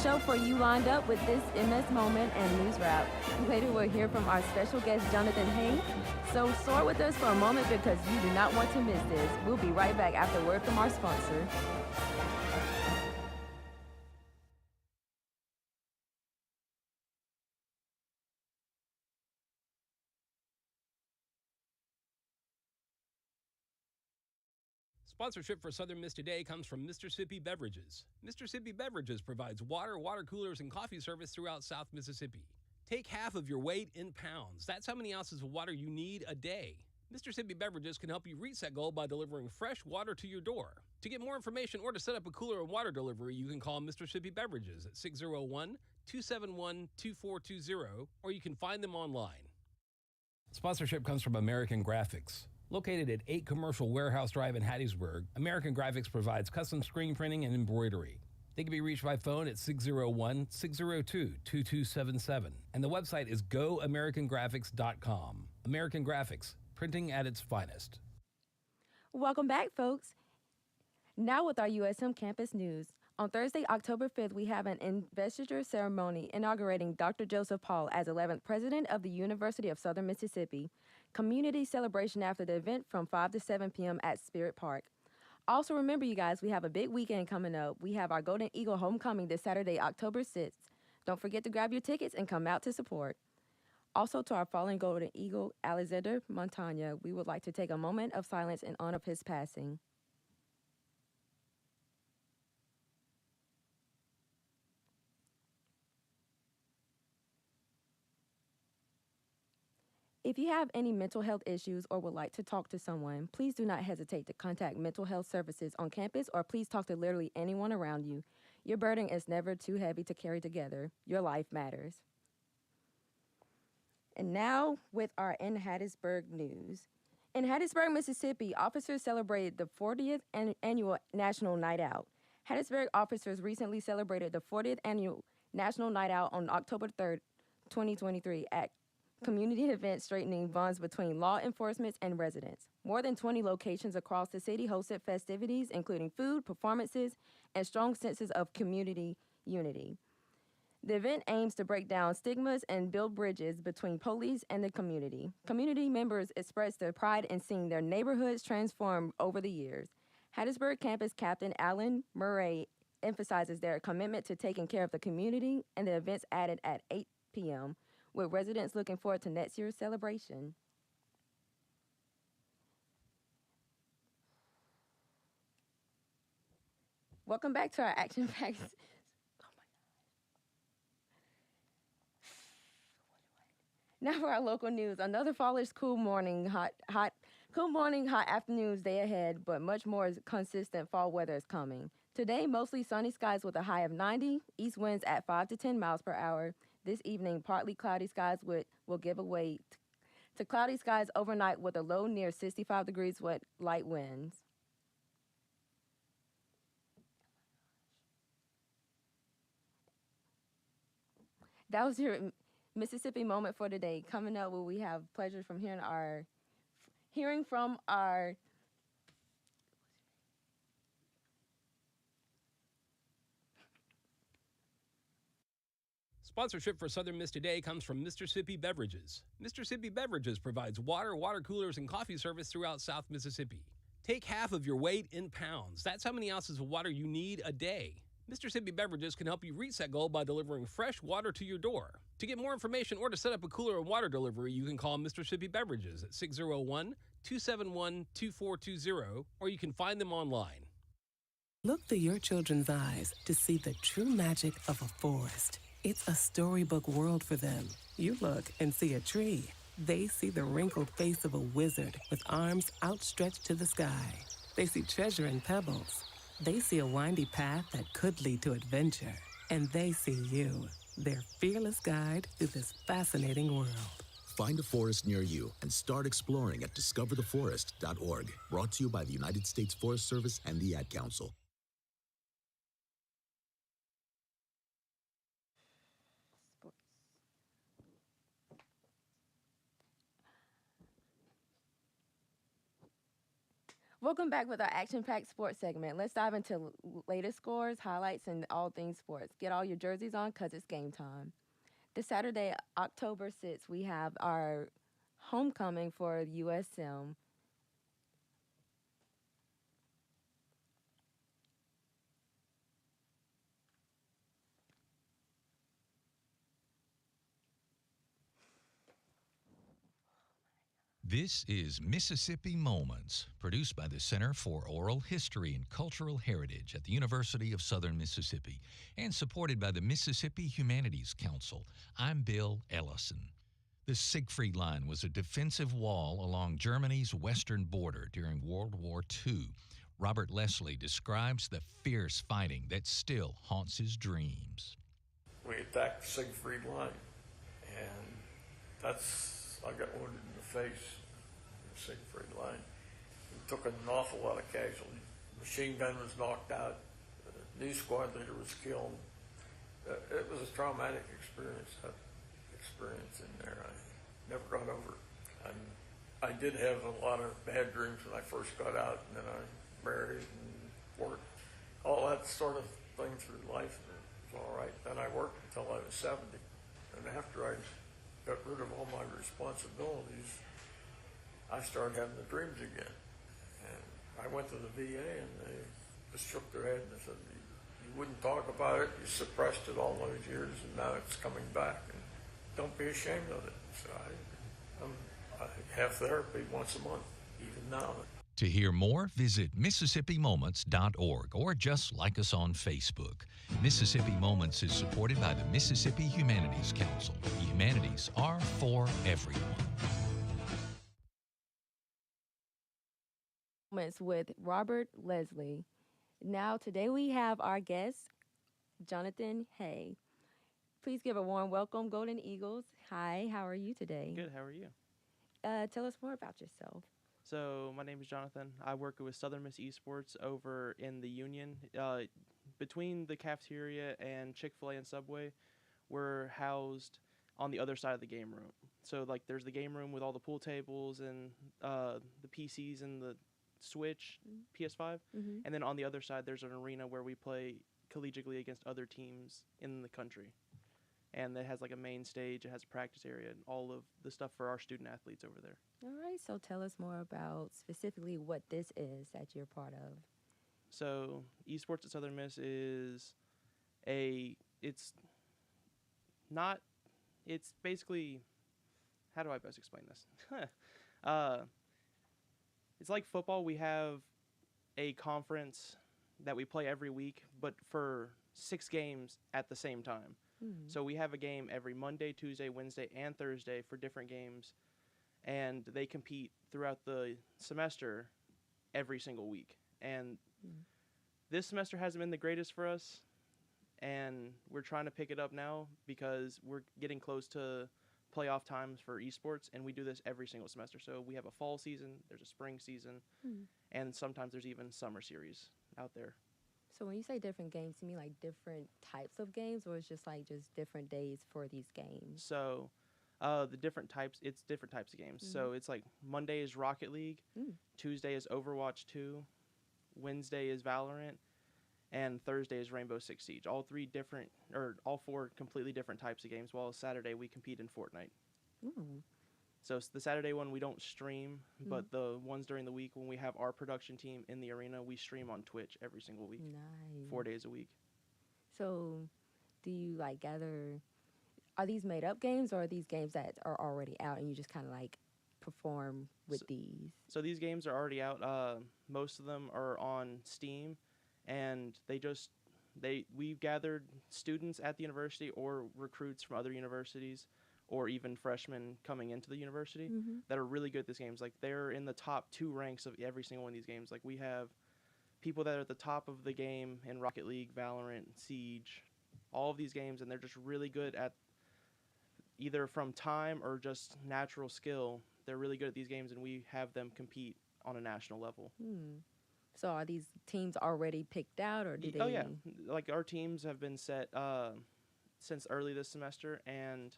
show for you lined up with this MS Moment and News Wrap. Later, we'll hear from our special guest, Jonathan Hay. So soar with us for a moment because you do not want to miss this. We'll be right back after word from our sponsor. Sponsorship for Southern Miss Today comes from Mississippi Beverages. Mississippi Beverages provides water, water coolers, and coffee service throughout South Mississippi. Take half of your weight in pounds. That's how many ounces of water you need a day. Mississippi Beverages can help you reach that goal by delivering fresh water to your door. To get more information or to set up a cooler and water delivery, you can call Mississippi Beverages at 601-271-2420, or you can find them online. Sponsorship comes from American Graphics. Located at 8 Commercial Warehouse Drive in Hattiesburg, American Graphics provides custom screen printing and embroidery. They can be reached by phone at 601-602-2277, and the website is goamericangraphics.com. American Graphics, printing at its finest. Welcome back, folks. Now with our USM campus news. On Thursday, October 5th, we have an investiture ceremony inaugurating Dr. Joseph Paul as 11th President of the University of Southern Mississippi. Community celebration after the event from 5 to 7 p.m. at Spirit Park. Also, remember, you guys, we have a big weekend coming up. We have our Golden Eagle Homecoming this Saturday, October 6th. Don't forget to grab your tickets and come out to support. Also, to our fallen Golden Eagle, Alexander Montagna, we would like to take a moment of silence in honor of his passing. If you have any mental health issues or would like to talk to someone, please do not hesitate to contact mental health services on campus, or please talk to literally anyone around you. Your burden is never too heavy to carry together. Your life matters. And now with our In Hattiesburg news. In Hattiesburg, Mississippi, officers celebrated the 40th annual National Night Out. Hattiesburg officers recently celebrated the 40th annual National Night Out on October 3rd, 2023 at community event straightening bonds between law enforcement and residents. More than 20 locations across the city hosted festivities, including food, performances, and strong senses of community unity. The event aims to break down stigmas and build bridges between police and the community. Community members expressed their pride in seeing their neighborhoods transform over the years. Hattiesburg campus captain Alan Murray emphasizes their commitment to taking care of the community, and the events added at 8 p.m., with residents looking forward to next year's celebration. Welcome back to our Action Facts. Oh my God. Now for our local news. Another fallish cool morning, hot afternoons, day ahead, but much more consistent fall weather is coming. Today, mostly sunny skies with a high of 90, east winds at 5 to 10 miles per hour. This evening, partly cloudy skies will give way to cloudy skies overnight with a low near 65 degrees with light winds. That was your Mississippi moment for today. Coming up, we have pleasure from hearing from our Sponsorship for Southern Miss Today comes from Mississippi Beverages. Mississippi Beverages provides water, water coolers, and coffee service throughout South Mississippi. Take half of your weight in pounds. That's how many ounces of water you need a day. Mississippi Beverages can help you reach that goal by delivering fresh water to your door. To get more information or to set up a cooler and water delivery, you can call Mississippi Beverages at 601-271-2420, or you can find them online. Look through your children's eyes to see the true magic of a forest. It's a storybook world for them. You look and see a tree. They see the wrinkled face of a wizard with arms outstretched to the sky. They see treasure in pebbles. They see a windy path that could lead to adventure. And they see you, their fearless guide through this fascinating world. Find a forest near you and start exploring at discovertheforest.org. Brought to you by the United States Forest Service and the Ad Council. Welcome back with our action-packed sports segment. Let's dive into latest scores, highlights, and all things sports. Get all your jerseys on because it's game time. This Saturday, October 6th, we have our homecoming for USM. This is Mississippi Moments, produced by the Center for Oral History and Cultural Heritage at the University of Southern Mississippi and supported by the Mississippi Humanities Council. I'm Bill Ellison. The Siegfried Line was a defensive wall along Germany's western border during World War II. Robert Leslie describes the fierce fighting that still haunts his dreams. We attacked the Siegfried Line, and I got wounded in the face. Siegfried Line. We took an awful lot of casualties. The machine gun was knocked out. The new squad leader was killed. It was a traumatic experience. That experience in there, I never got over. I did have a lot of bad dreams when I first got out, and then I married and worked. All that sort of thing through life was all right. Then I worked until I was 70, and after I got rid of all my responsibilities, I started having the dreams again. And I went to the VA and they just shook their head and said, you wouldn't talk about it, you suppressed it all those years, and now it's coming back. And don't be ashamed of it. So I have therapy once a month, even now. To hear more, visit MississippiMoments.org or just like us on Facebook. Mississippi Moments is supported by the Mississippi Humanities Council. The humanities are for everyone. Moments with Robert Leslie. Now, today we have our guest, Jonathan Hay. Please give a warm welcome, Golden Eagles. Hi, how are you today? Good, how are you? Tell us more about yourself. So, my name is Jonathan. I work with Southern Miss Esports over in the Union. Between the cafeteria and Chick-fil-A and Subway, we're housed on the other side of the game room. So, like, there's the game room with all the pool tables and the PCs and the Switch, PS5. Mm-hmm. And then on the other side, there's an arena where we play collegiately against other teams in the country. And it has like a main stage, it has a practice area, and all of the stuff for our student athletes over there. All right, so tell us more about specifically what this is that you're part of. So, esports at Southern Miss is it's basically, how do I best explain this? It's like football. We have a conference that we play every week, but for 6 games at the same time. Mm-hmm. So we have a game every Monday, Tuesday, Wednesday, and Thursday for different games, and they compete throughout the semester every single week. And this semester hasn't been the greatest for us, and we're trying to pick it up now because we're getting close to playoff times for esports, and we do this every single semester. So we have a fall season, there's a spring season, and sometimes there's even summer series out there. So when you say different games, you mean like different types of games, or it's just different days for these games? So it's different types of games. Mm-hmm. So it's like Monday is Rocket League, Tuesday is Overwatch 2, Wednesday is Valorant, and Thursday is Rainbow Six Siege. All 4 completely different types of games, while Saturday we compete in Fortnite. Ooh. So the Saturday one we don't stream, but the ones during the week when we have our production team in the arena, we stream on Twitch every single week. Nice. 4 days a week. So do you are these made up games, or are these games that are already out and you just kind of like perform with these? So these games are already out. Most of them are on Steam, and we've gathered students at the university or recruits from other universities, or even freshmen coming into the university that are really good at these games. Like, they're in the top 2 ranks of every single one of these games. Like, we have people that are at the top of the game in Rocket League, Valorant, Siege, all of these games, and they're just really good at either from time or just natural skill. They're really good at these games, and we have them compete on a national level. So are these teams already picked out, or do they? Oh, yeah. Like, our teams have been set since early this semester, and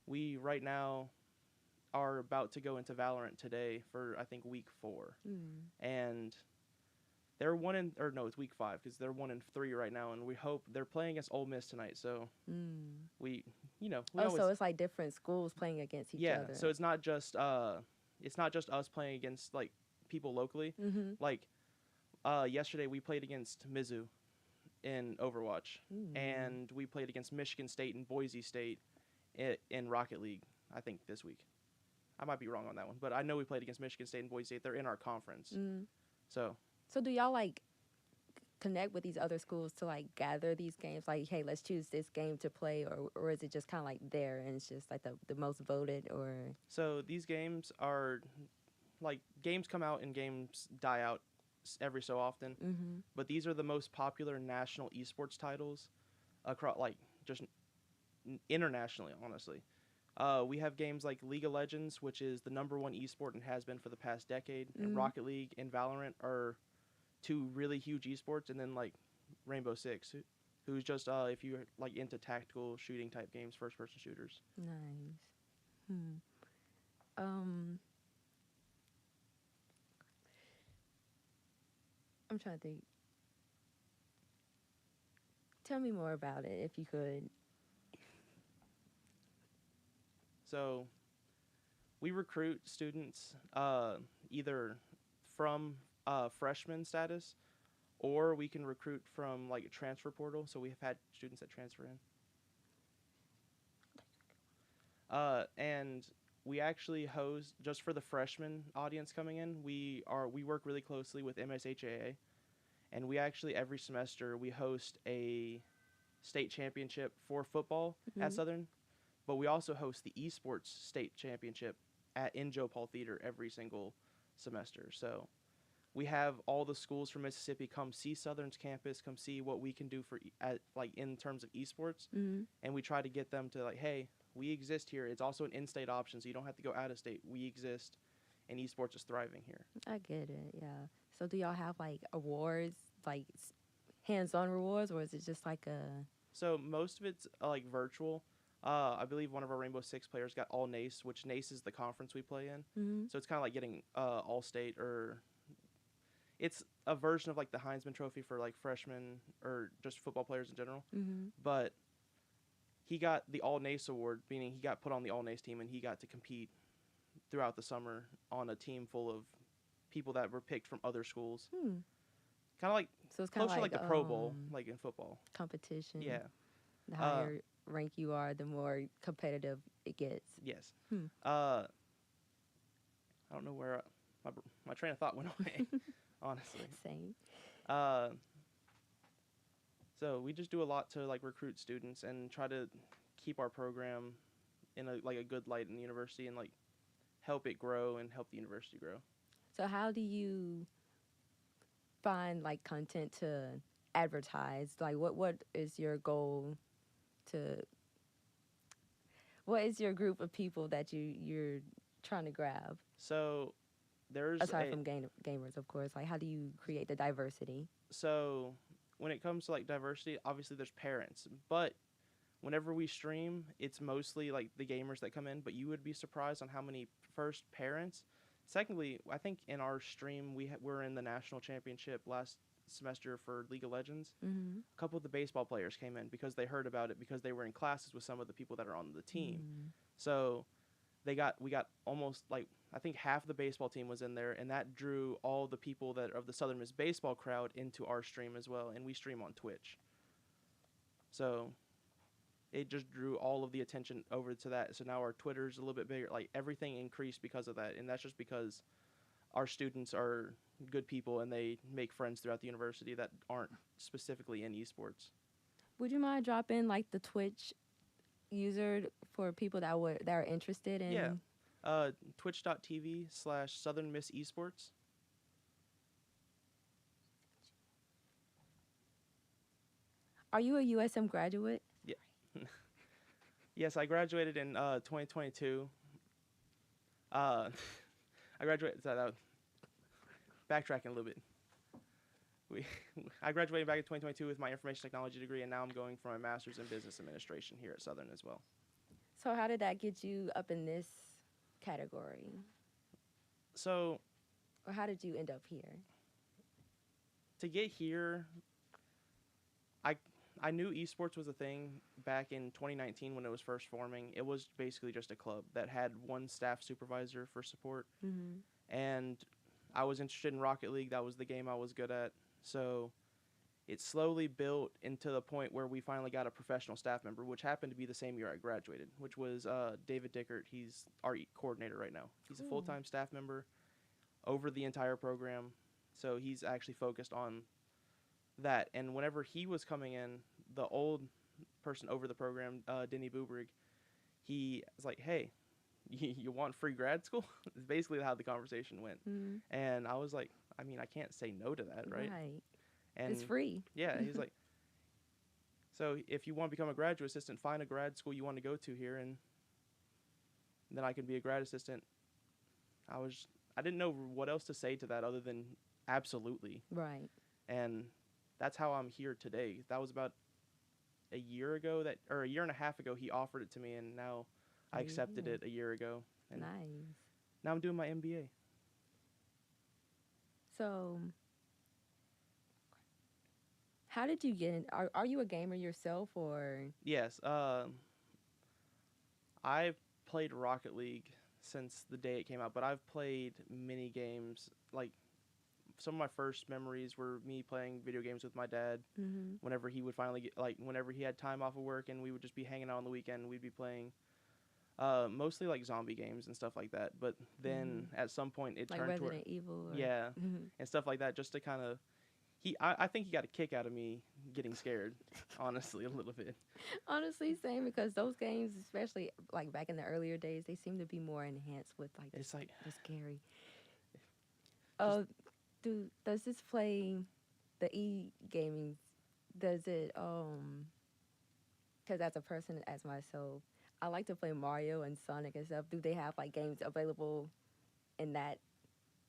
we right now are about to go into Valorant today for I think week 4, and they're it's week 5 because they're 1-3 right now, and we hope they're playing against Ole Miss tonight. So we Oh, so it's like different schools playing against each other. so it's not just us playing against like people locally. Like yesterday we played against Mizzou in Overwatch, and we played against Michigan State and Boise State in Rocket League. I think this week. I might be wrong on that one, but I know we played against Michigan State and Boise State. They're in our conference. So do y'all like connect with these other schools to like gather these games? Like, hey, let's choose this game to play, or is it just kind of like there and it's just like the most voted? Or so these games are like games come out and games die out every so often. But these are the most popular national esports titles across like just internationally, honestly. We have games like League of Legends, which is the #1 esport and has been for the past decade, and Rocket League and Valorant are 2 really huge esports, and then like Rainbow Six, who's just if you're like into tactical shooting type games, first person shooters. Nice. I'm trying to think. Tell me more about it if you could. So we recruit students either from freshman status, or we can recruit from like a transfer portal. So we have had students that transfer in. And we actually host, just for the freshman audience coming in, we work really closely with MSHAA, and we actually every semester we host a state championship for football at Southern. But we also host the esports state championship in Joe Paul Theater every single semester. So we have all the schools from Mississippi come see Southern's campus, come see what we can do for like in terms of esports, and we try to get them to like, hey, we exist here. It's also an in-state option, so you don't have to go out of state. We exist, and esports is thriving here. I get it, yeah. So do y'all have like awards, like hands-on rewards, or is it just like a? So most of it's like virtual. I believe one of our Rainbow Six players got all NACE, which NACE is the conference we play in. So it's kind of like getting all state, or it's a version of like the Heisman Trophy for like freshmen or just football players in general. But he got the all NACE award, meaning he got put on the all NACE team, and he got to compete throughout the summer on a team full of people that were picked from other schools. Kind of like so it's kind closer of like the Pro Bowl, like in football. Competition. Yeah. The higher rank you are, the more competitive it gets. Yes. I don't know where my train of thought went away, honestly. Same. So we just do a lot to like recruit students and try to keep our program in a good light in the university, and like help it grow and help the university grow. So how do you find like content to advertise? Like what is your goal to? What is your group of people that you're trying to grab? So there's aside from gamers, of course. Like how do you create the diversity? So when it comes to like diversity, obviously there's parents, but whenever we stream, it's mostly like the gamers that come in, but you would be surprised on how many first parents. Secondly, I think in our stream we're in the national championship last semester for League of Legends. A couple of the baseball players came in because they heard about it, because they were in classes with some of the people that are on the team. So we got almost like, I think half the baseball team was in there, and that drew all the people that of the Southern Miss baseball crowd into our stream as well, and we stream on Twitch. So it just drew all of the attention over to that. So now our Twitter's a little bit bigger. Like everything increased because of that, and that's just because our students are good people and they make friends throughout the university that aren't specifically in esports. Would you mind dropping like the Twitch user for people that are interested in? Yeah. Twitch.tv/Southern Miss Esports. Are you a USM graduate? Yeah. Yes, I graduated in 2022. I graduated. Backtracking a little bit. I graduated back in 2022 with my information technology degree, and now I'm going for my master's in business administration here at Southern as well. So how did that get you up in this category? So Or how did you end up here? to get here, I knew esports was a thing back in 2019 when it was first forming. It was basically just a club that had one staff supervisor for support. And I was interested in Rocket League. That was the game I was good at. So it slowly built into the point where we finally got a professional staff member, which happened to be the same year I graduated, which was David Dickert. He's our coordinator right now. He's a full-time staff member over the entire program. So he's actually focused on that. And whenever he was coming in, the old person over the program, Denny Bubrig, he was like, hey, you want free grad school? It's basically how the conversation went. And I was like, I mean, I can't say no to that, right? And It's free. yeah, he's like, so if you want to become a graduate assistant, find a grad school you want to go to here, and then I can be a grad assistant. I didn't know what else to say to that other than absolutely. Right. And that's how I'm here today. That was about a year ago, or a year and a half ago, he offered it to me, and now I accepted it a year ago. And Nice. now I'm doing my MBA. So, how did you get in? Are you a gamer yourself, or? Yes, I've played Rocket League since the day it came out, but I've played mini games. Like, some of my first memories were me playing video games with my dad. Whenever he would finally get, whenever he had time off of work and we would just be hanging out on the weekend, we'd be playing mostly like zombie games and stuff like that. But then at some point it Like turned to Resident Evil? Or? yeah, and stuff like that, just to kind of, I think he got a kick out of me getting scared, honestly, a little bit. Honestly, same, because those games, especially like back in the earlier days, they seem to be more enhanced with like It's like, the scary. Does this play the e-gaming? Does it because as a person as myself, I like to play Mario and Sonic and stuff. Do they have like games available in that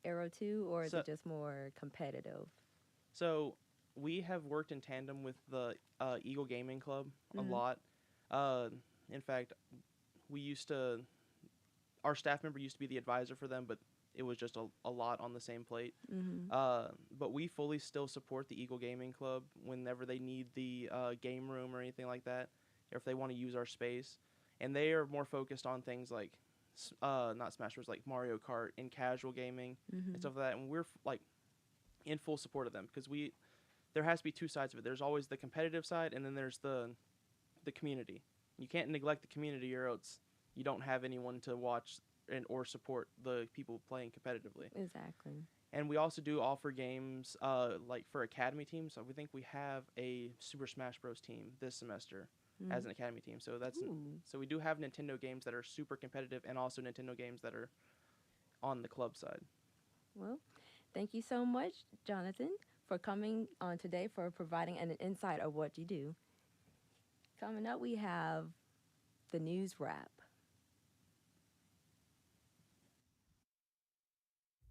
era too, or is So- it just more competitive? So we have worked in tandem with the Eagle Gaming Club a Mhm. lot. In fact, our staff member used to be the advisor for them, but it was just a lot on the same plate. But we fully still support the Eagle Gaming Club whenever they need the game room or anything like that, or if they want to use our space. And they are more focused on things like, not Smash Bros, like Mario Kart and casual gaming and stuff like that. And we're in full support of them, because there has to be two sides of it. There's always the competitive side, and then there's the community. You can't neglect the community, or else you don't have anyone to watch or support the people playing competitively. Exactly. And we also do offer games like for academy teams. So we think we have a Super Smash Bros team this semester as an academy team. So so we do have Nintendo games that are super competitive, and also Nintendo games that are on the club side. Well, thank you so much, Jonathan, for coming on today, for providing an insight of what you do. Coming up, we have the news wrap.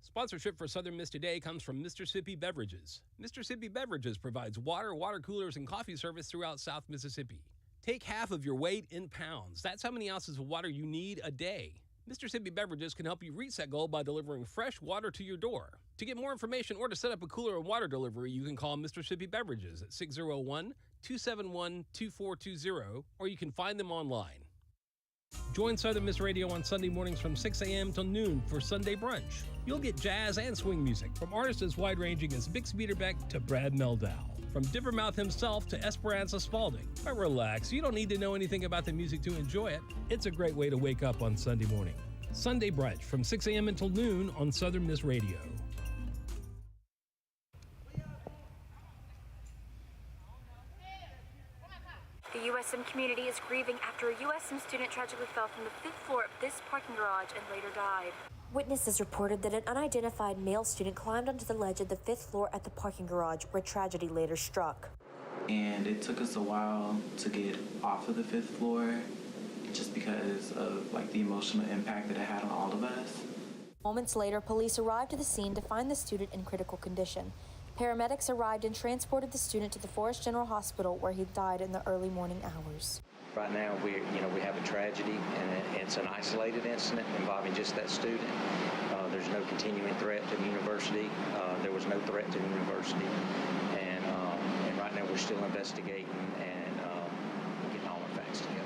Sponsorship for Southern Miss Today comes from Mr. Sippy Beverages. Mr. Sippy Beverages provides water, water coolers, and coffee service throughout South Mississippi. Take half of your weight in pounds. That's how many ounces of water you need a day. Mr. Sippy Beverages can help you reach that goal by delivering fresh water to your door. To get more information or to set up a cooler and water delivery, you can call Mr. Sippy Beverages at 601-271-2420, or you can find them online. Join Southern Miss Radio on Sunday mornings from 6 a.m. till noon for Sunday Brunch. You'll get jazz and swing music from artists as wide-ranging as Bix Beiderbecke to Brad Meldau, from Dippermouth himself to Esperanza Spalding. But relax, you don't need to know anything about the music to enjoy it. It's a great way to wake up on Sunday morning. Sunday Brunch from 6 a.m. until noon on Southern Miss Radio. The USM community is grieving after a USM student tragically fell from the 5th floor of this parking garage and later died. Witnesses reported that an unidentified male student climbed onto the ledge of the 5th floor at the parking garage, where tragedy later struck. And it took us a while to get off of the 5th floor, just because of the emotional impact that it had on all of us. Moments later, police arrived at the scene to find the student in critical condition. Paramedics arrived and transported the student to the Forest General Hospital, where he died in the early morning hours. Right now, we have a tragedy, and it's an isolated incident involving just that student. There's no continuing threat to the university. There was no threat to the university, and right now we're still investigating and getting all our facts together.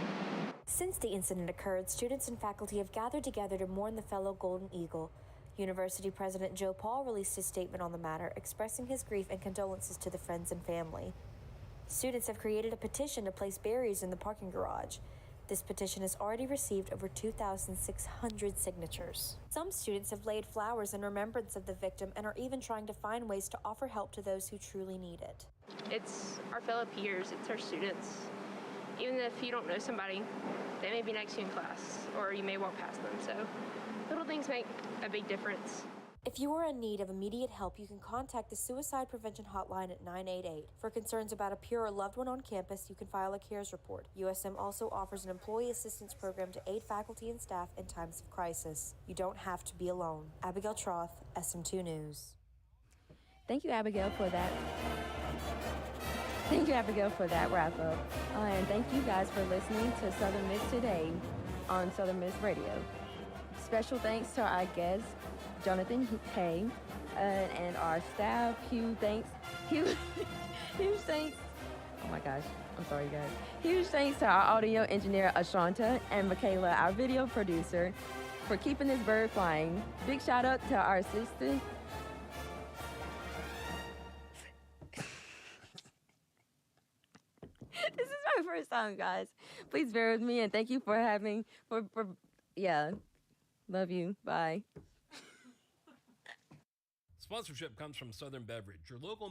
Since the incident occurred, students and faculty have gathered together to mourn the fellow Golden Eagle. University President Joe Paul released a statement on the matter, expressing his grief and condolences to the friends and family. Students have created a petition to place barriers in the parking garage. This petition has already received over 2,600 signatures. Some students have laid flowers in remembrance of the victim and are even trying to find ways to offer help to those who truly need it. It's our fellow peers, it's our students. Even if you don't know somebody, they may be next to you in class, or you may walk past them, so little things make a big difference. If you are in need of immediate help, you can contact the Suicide Prevention Hotline at 988. For concerns about a peer or loved one on campus, you can file a CARES report. USM also offers an employee assistance program to aid faculty and staff in times of crisis. You don't have to be alone. Abigail Troth, SM2 News. Thank you, Abigail, for that. Thank you, Abigail, for that wrap up. And thank you guys for listening to Southern Miss Today on Southern Miss Radio. Special thanks to our guest, Jonathan Hay, and our staff. Huge thanks. Oh my gosh, I'm sorry, guys. Huge thanks to our audio engineer, Ashanta, and Michaela, our video producer, for keeping this bird flying. Big shout out to our assistant. This is my first time, guys. Please bear with me, and thank you for having, yeah. Love you. Bye. Sponsorship comes from Southern Beverage, your local